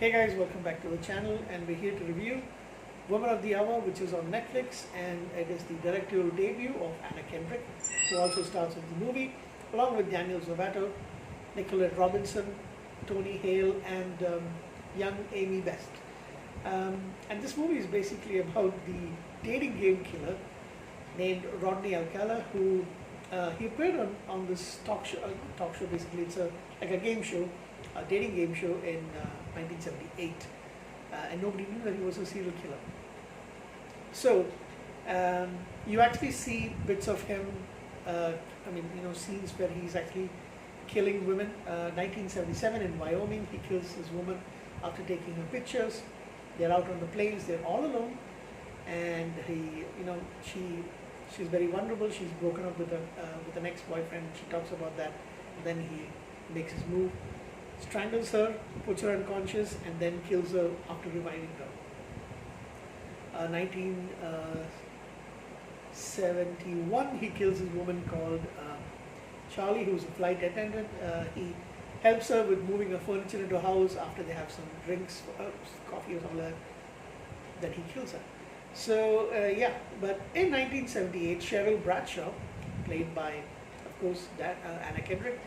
Hey guys, welcome back to the channel, and we're here to review Woman of the Hour, which is on Netflix, and it is the directorial debut of Anna Kendrick, who also stars in the movie, along with Daniel Zovatto, Nicolette Robinson, Tony Hale, and young Amy Best. And this movie is basically about the dating game killer named Rodney Alcala, who he appeared on this talk show. Basically, it's like a game show, a dating game show in 1978, and nobody knew that he was a serial killer. So you actually see bits of him. Scenes where he's actually killing women. 1977 in Wyoming, he kills this woman after taking her pictures. They're out on the plains. They're all alone, and she's very vulnerable. She's broken up with an ex-boyfriend. She talks about that. Then he makes his move, strangles her, puts her unconscious, and then kills her after reviving her. 1971, he kills this woman called Charlie, who's a flight attendant. He helps her with moving her furniture into a house after they have some drinks, coffee or something like that. Then he kills her. So but in 1978, Cheryl Bradshaw, played by, of course, Anna Kendrick,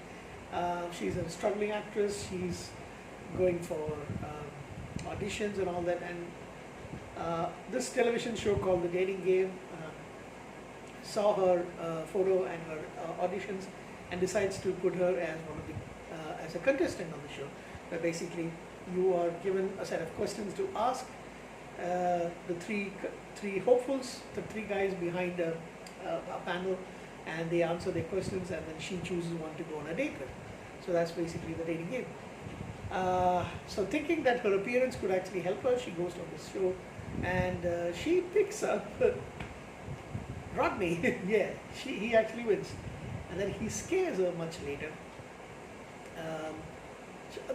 she's a struggling actress. She's going for auditions and all that, and this television show called The Dating Game saw her photo and her auditions, and decides to put her as as a contestant on the show, where basically you are given a set of questions to ask the three hopefuls, the three guys behind a panel, and they answer their questions, and then she chooses one to go on a date with. So that's basically the dating game. So thinking that her appearance could actually help her, she goes on this show, and she picks up Rodney. Yeah, he actually wins, and then he scares her much later.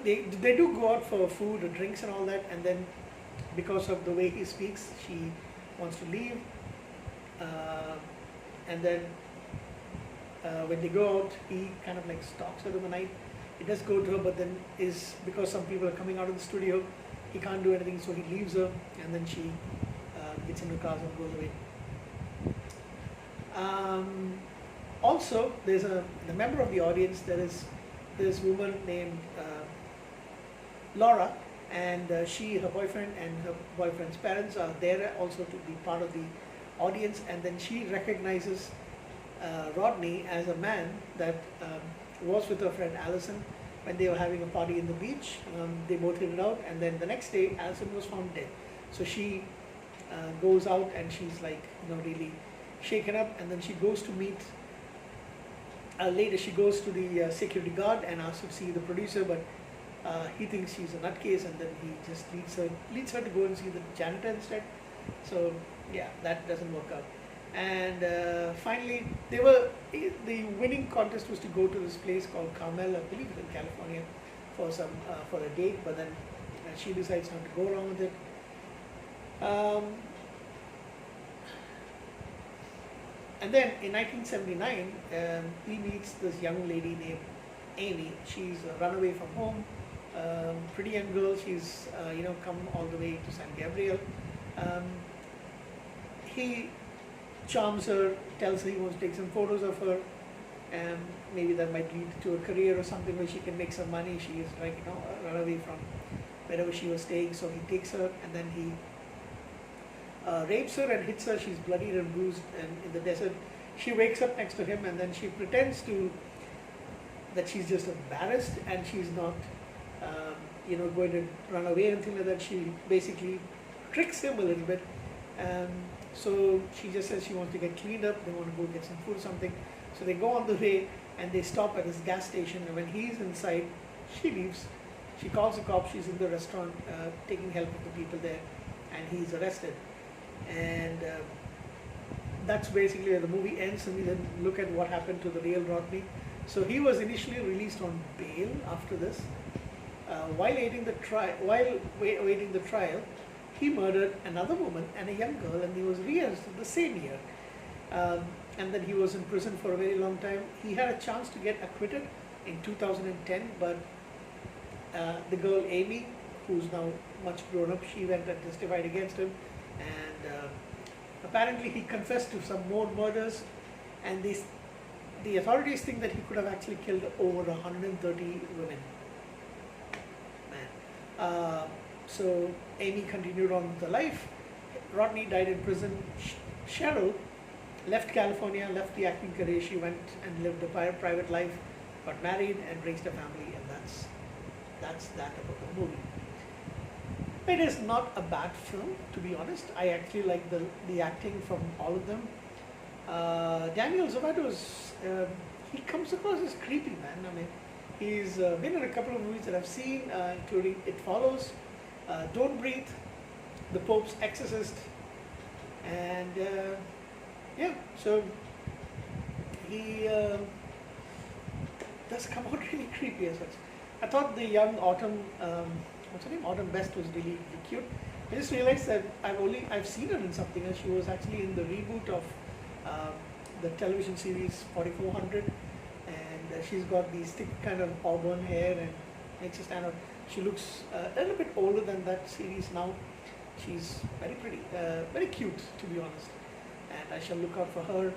They do go out for food or drinks and all that, and then because of the way he speaks, she wants to leave, and then when they go out, he kind of like stalks her in the night. He does go to her, but then because some people are coming out of the studio, he can't do anything, so he leaves her, and then she gets into cars and goes away. Also, there's the member of the audience. There is this woman named Laura, and her boyfriend and her boyfriend's parents are there also to be part of the audience, and then she recognizes Rodney as a man that was with her friend Allison when they were having a party in the beach. They both hid it out, and then the next day Allison was found dead. So she goes out, and she's like really shaken up, and then she goes to meet later she goes to the security guard and asks to see the producer, but he thinks she's a nutcase, and then he just leads her to go and see the janitor instead. So yeah, that doesn't work out. And finally, the winning contest was to go to this place called Carmel, I believe it's in California, for a date, but then she decides not to go along with it. And then in 1979, he meets this young lady named Amy. She's a runaway from home, pretty young girl. She's come all the way to San Gabriel. He charms her, tells her he wants to take some photos of her, and maybe that might lead to a career or something where she can make some money. She is run away from wherever she was staying, so he takes her, and then he rapes her and hits her. She's bloodied and bruised, and in the desert she wakes up next to him, and then she pretends that she's just embarrassed, and she's not going to run away or anything like that. She basically tricks him a little bit. So she just says she wants to get cleaned up, they want to go get some food or something. So they go on the way, and they stop at this gas station, and when he's inside, she leaves. She calls the cops. She's in the restaurant taking help of the people there, and he's arrested. And that's basically where the movie ends, and we then look at what happened to the real Rodney. So he was initially released on bail after this. While waiting the trial, he murdered another woman and a young girl, and he was rearrested the same year. And then he was in prison for a very long time. He had a chance to get acquitted in 2010, but the girl Amy, who's now much grown up, she went and testified against him, and apparently he confessed to some more murders, and the authorities think that he could have actually killed over 130 women. Man. So Amy continued on with her life. Rodney died in prison. Cheryl left California, left the acting career. She went and lived a private life, got married, and raised a family, and that's that about the movie. It is not a bad film, to be honest. I actually like the acting from all of them. Daniel Zovatos, he comes across as creepy, man. I mean, he's been in a couple of movies that I've seen, including It Follows, Don't Breathe, The Pope's Exorcist, and yeah, so he does come out really creepy as such. I thought the young Autumn, what's her name? Autumn Best was really cute. I just realized that I've seen her in something else. She was actually in the reboot of the television series 4400, and she's got these thick kind of auburn hair and makes her stand out. She looks a little bit older than that series now. She's very pretty, very cute, to be honest, and I shall look out for her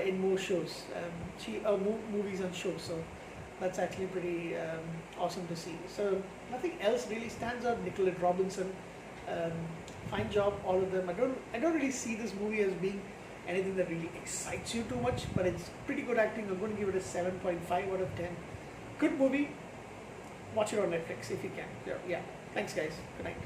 in more shows. Movies and shows, so that's actually pretty awesome to see. So nothing else really stands out. Nicolette Robinson, fine job, all of them. I don't really see this movie as being anything that really excites you too much, but it's pretty good acting. I'm going to give it a 7.5 out of 10. Good movie. Watch it on Netflix if you can. Yeah. Thanks, guys. Good night.